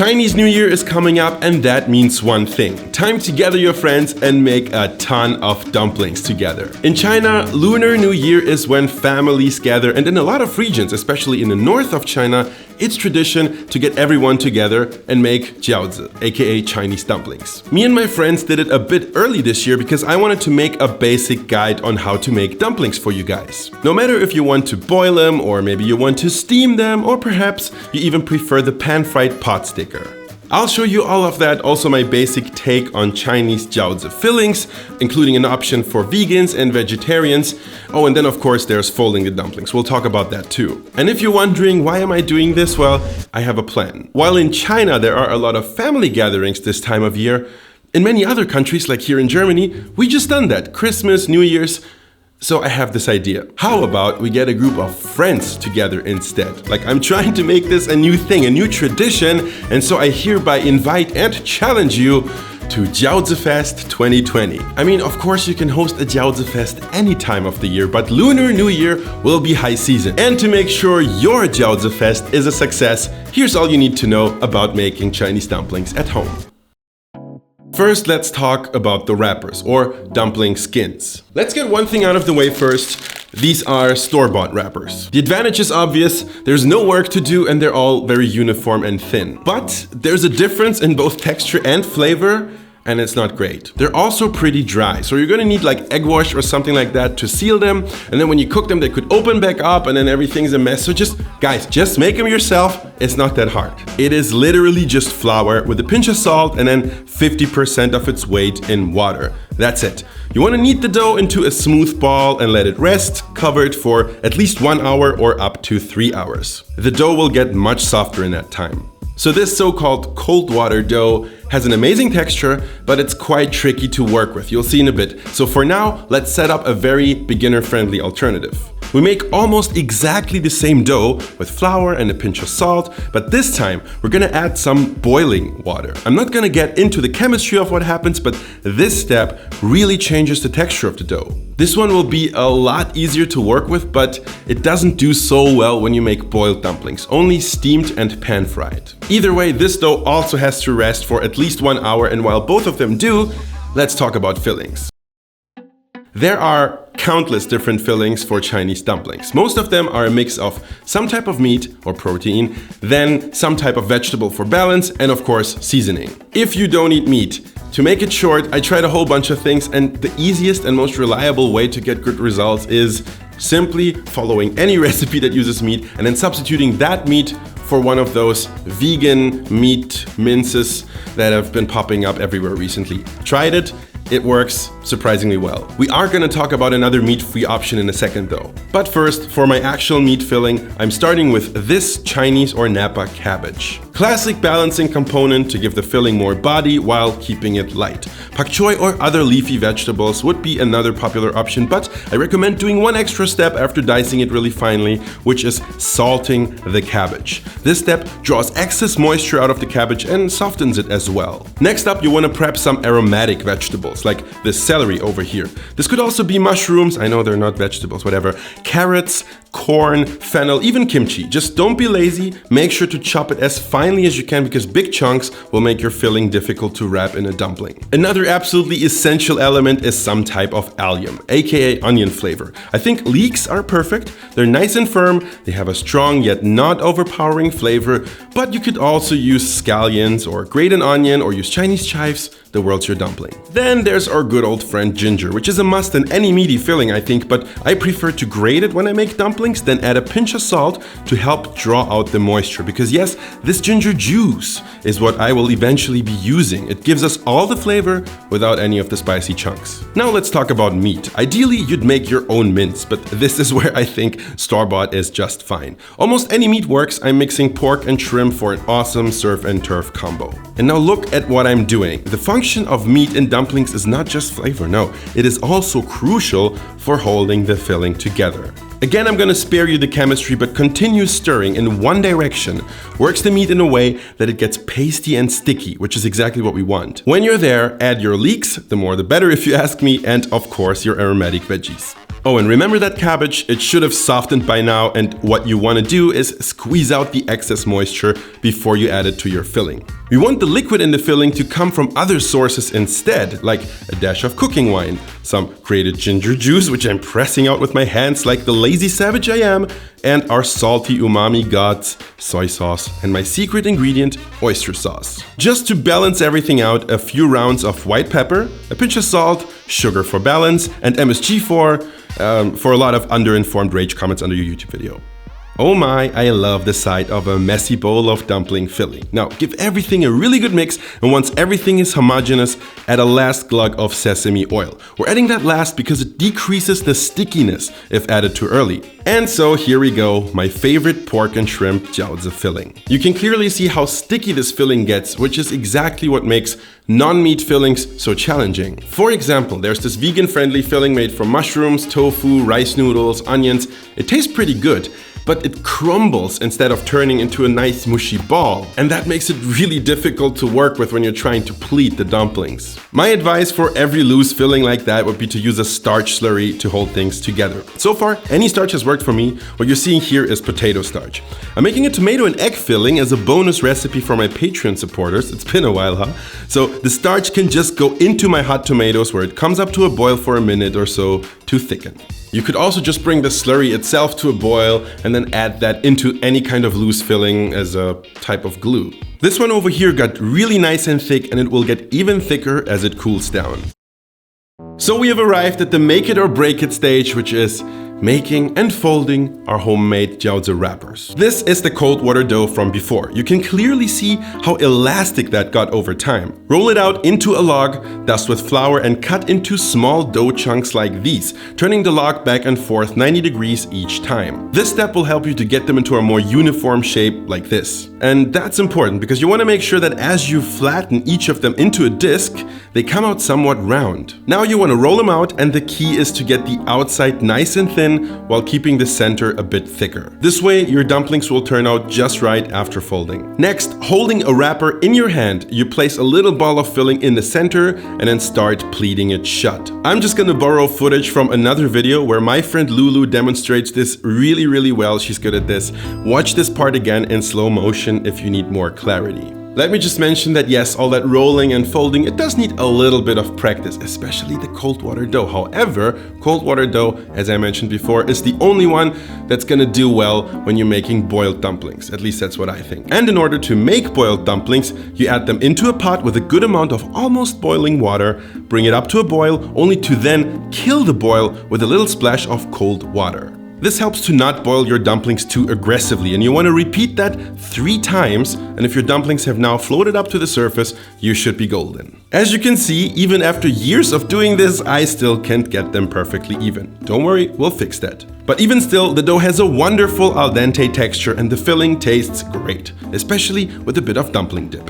Chinese New Year is coming up, and that means one thing. Time to gather your friends and make a ton of dumplings together. In China, Lunar New Year is when families gather, and in a lot of regions, especially in the north of China, it's tradition to get everyone together and make Jiaozi, aka Chinese dumplings. Me and my friends did it a bit early this year because I wanted to make a basic guide on how to make dumplings for you guys. No matter if you want to boil them, or maybe you want to steam them, or perhaps you even prefer the pan-fried pot sticker. I'll show you all of that, also my basic take on Chinese Jiaozi fillings, including an option for vegans and vegetarians. Oh, and then of course there's folding the dumplings. We'll talk about that too. And if you're wondering why am I doing this, well, I have a plan. While in China there are a lot of family gatherings this time of year, in many other countries like here in Germany, we just done that. Christmas, New Year's. So I have this idea. How about we get a group of friends together instead? Like, I'm trying to make this a new thing, a new tradition, and so I hereby invite and challenge you to Jiaozi Fest 2020. I mean, of course you can host a Jiaozi Fest any time of the year, but Lunar New Year will be high season. And to make sure your Jiaozi Fest is a success, here's all you need to know about making Chinese dumplings at home. First, let's talk about the wrappers, or dumpling skins. Let's get one thing out of the way first. These are store-bought wrappers. The advantage is obvious, there's no work to do and they're all very uniform and thin. But there's a difference in both texture and flavor, and it's not great. They're also pretty dry, so you're gonna need like egg wash or something like that to seal them, and then when you cook them they could open back up and then everything's a mess. So just make them yourself. It's not that hard. It is literally just flour with a pinch of salt and then 50% of its weight in water. That's it. You want to knead the dough into a smooth ball and let it rest, covered for at least 1 hour or up to 3 hours. The dough will get much softer in that time. So this so-called cold water dough has an amazing texture, but it's quite tricky to work with. You'll see in a bit. So for now, let's set up a very beginner-friendly alternative. We make almost exactly the same dough with flour and a pinch of salt, but this time we're gonna add some boiling water. I'm not gonna get into the chemistry of what happens, but this step really changes the texture of the dough. This one will be a lot easier to work with, but it doesn't do so well when you make boiled dumplings, only steamed and pan-fried. Either way, this dough also has to rest for at least 1 hour, and while both of them do, let's talk about fillings. There are countless different fillings for Chinese dumplings. Most of them are a mix of some type of meat or protein, then some type of vegetable for balance, and of course seasoning. If you don't eat meat, to make it short, I tried a whole bunch of things, and the easiest and most reliable way to get good results is simply following any recipe that uses meat and then substituting that meat for one of those vegan meat minces that have been popping up everywhere recently. Tried it. It works surprisingly well. We are gonna talk about another meat-free option in a second though. But first, for my actual meat filling, I'm starting with this Chinese or Napa cabbage. Classic balancing component to give the filling more body while keeping it light. Pak choy or other leafy vegetables would be another popular option, but I recommend doing one extra step after dicing it really finely, which is salting the cabbage. This step draws excess moisture out of the cabbage and softens it as well. Next up, you want to prep some aromatic vegetables, like the celery over here. This could also be mushrooms, I know they're not vegetables, whatever, carrots, corn, fennel, even kimchi. Just don't be lazy, make sure to chop it as finely as you can because big chunks will make your filling difficult to wrap in a dumpling. Another absolutely essential element is some type of allium, aka onion flavor. I think leeks are perfect. They're nice and firm, they have a strong yet not overpowering flavor, but you could also use scallions or grate an onion or use Chinese chives. The world's your dumpling. Then there's our good old friend ginger, which is a must in any meaty filling, I think, but I prefer to grate it when I make dumplings, then add a pinch of salt to help draw out the moisture. Because yes, this ginger juice is what I will eventually be using. It gives us all the flavor without any of the spicy chunks. Now let's talk about meat. Ideally, you'd make your own mince, but this is where I think store-bought is just fine. Almost any meat works. I'm mixing pork and shrimp for an awesome surf and turf combo. And now look at what I'm doing. The function of meat in dumplings is not just flavor, no, it is also crucial for holding the filling together. Again, I'm gonna spare you the chemistry, but continue stirring in one direction works the meat in a way that it gets pasty and sticky, which is exactly what we want. When you're there, add your leeks, the more the better if you ask me, and of course your aromatic veggies. Oh, and remember that cabbage, it should have softened by now, and what you want to do is squeeze out the excess moisture before you add it to your filling. We want the liquid in the filling to come from other sources instead, like a dash of cooking wine, some grated ginger juice, which I'm pressing out with my hands like the lazy savage I am, and our salty umami gods, soy sauce, and my secret ingredient, oyster sauce. Just to balance everything out, a few rounds of white pepper, a pinch of salt, sugar for balance, and MSG for a lot of underinformed rage comments under your YouTube video. Oh my, I love the sight of a messy bowl of dumpling filling. Now, give everything a really good mix, and once everything is homogeneous, add a last glug of sesame oil. We're adding that last because it decreases the stickiness if added too early. And so here we go, my favorite pork and shrimp Jiaozi filling. You can clearly see how sticky this filling gets, which is exactly what makes non-meat fillings so challenging. For example, there's this vegan-friendly filling made from mushrooms, tofu, rice noodles, onions. It tastes pretty good, but it crumbles instead of turning into a nice mushy ball. And that makes it really difficult to work with when you're trying to pleat the dumplings. My advice for every loose filling like that would be to use a starch slurry to hold things together. So far, any starch has worked for me. What you're seeing here is potato starch. I'm making a tomato and egg filling as a bonus recipe for my Patreon supporters. It's been a while, huh? So the starch can just go into my hot tomatoes where it comes up to a boil for a minute or so to thicken. You could also just bring the slurry itself to a boil and then add that into any kind of loose filling as a type of glue. This one over here got really nice and thick, and it will get even thicker as it cools down. So we have arrived at the make it or break it stage, which is making and folding our homemade Jiaozi wrappers. This is the cold water dough from before. You can clearly see how elastic that got over time. Roll it out into a log, dust with flour, and cut into small dough chunks like these, turning the log back and forth 90 degrees each time. This step will help you to get them into a more uniform shape like this. And that's important because you want to make sure that as you flatten each of them into a disc, they come out somewhat round. Now you want to roll them out, and the key is to get the outside nice and thin while keeping the center a bit thicker. This way, your dumplings will turn out just right after folding. Next, holding a wrapper in your hand, you place a little ball of filling in the center and then start pleating it shut. I'm just gonna borrow footage from another video where my friend Lulu demonstrates this really well. She's good at this. Watch this part again in slow motion if you need more clarity. Let me just mention that yes, all that rolling and folding, it does need a little bit of practice, especially the cold water dough. However, cold water dough, as I mentioned before, is the only one that's gonna do well when you're making boiled dumplings. At least that's what I think. And in order to make boiled dumplings, you add them into a pot with a good amount of almost boiling water, bring it up to a boil, only to then kill the boil with a little splash of cold water. This helps to not boil your dumplings too aggressively, and you want to repeat that 3 times, and if your dumplings have now floated up to the surface, you should be golden. As you can see, even after years of doing this, I still can't get them perfectly even. Don't worry, we'll fix that. But even still, the dough has a wonderful al dente texture and the filling tastes great, especially with a bit of dumpling dip.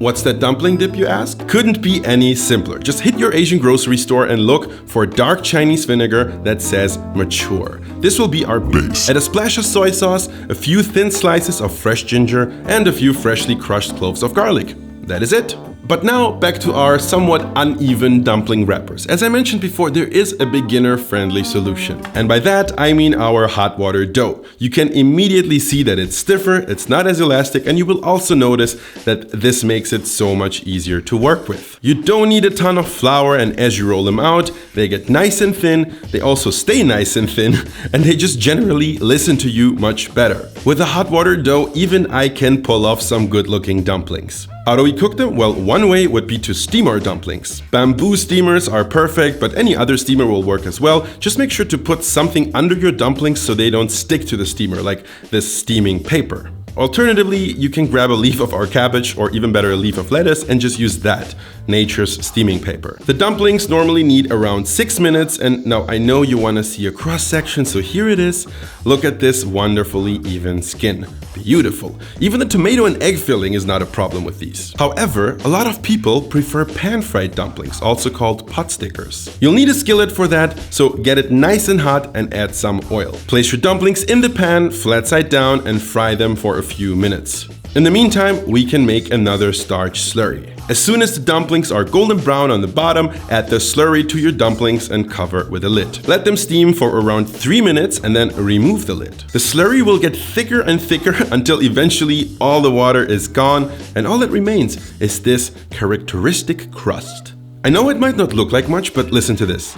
What's that dumpling dip, you ask? Couldn't be any simpler. Just hit your Asian grocery store and look for dark Chinese vinegar that says mature. This will be our base. Add a splash of soy sauce, a few thin slices of fresh ginger, and a few freshly crushed cloves of garlic. That is it. But now back to our somewhat uneven dumpling wrappers. As I mentioned before, there is a beginner-friendly solution. And by that, I mean our hot water dough. You can immediately see that it's stiffer, it's not as elastic, and you will also notice that this makes it so much easier to work with. You don't need a ton of flour, and as you roll them out, they get nice and thin, they also stay nice and thin, and they just generally listen to you much better. With a hot water dough, even I can pull off some good-looking dumplings. How do we cook them? Well, one way would be to steam our dumplings. Bamboo steamers are perfect, but any other steamer will work as well. Just make sure to put something under your dumplings so they don't stick to the steamer, like this steaming paper. Alternatively, you can grab a leaf of our cabbage, or even better, a leaf of lettuce, and just use that, nature's steaming paper. The dumplings normally need around 6 minutes, and now I know you want to see a cross section, so here it is. Look at this wonderfully even skin. Beautiful. Even the tomato and egg filling is not a problem with these. However, a lot of people prefer pan-fried dumplings, also called potstickers. You'll need a skillet for that, so get it nice and hot and add some oil. Place your dumplings in the pan, flat side down, and fry them for a few minutes. In the meantime, we can make another starch slurry. As soon as the dumplings are golden brown on the bottom, add the slurry to your dumplings and cover with a lid. Let them steam for around 3 minutes and then remove the lid. The slurry will get thicker and thicker until eventually all the water is gone and all that remains is this characteristic crust. I know it might not look like much, but listen to this.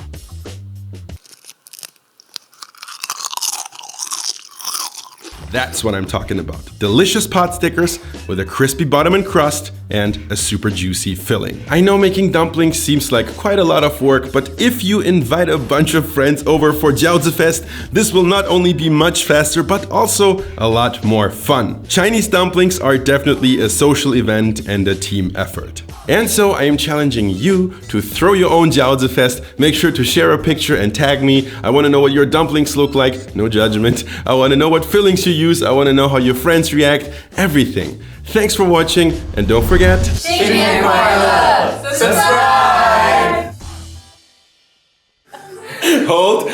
That's what I'm talking about. Delicious pot stickers with a crispy bottom and crust and a super juicy filling. I know making dumplings seems like quite a lot of work, but if you invite a bunch of friends over for Jiaozi Fest, this will not only be much faster, but also a lot more fun. Chinese dumplings are definitely a social event and a team effort. And so I am challenging you to throw your own Jiaozi Fest. Make sure to share a picture and tag me. I want to know what your dumplings look like. No judgment. I want to know what fillings you use. I want to know how your friends react. Everything. Thanks for watching, and don't forget... Subscribe! Hold!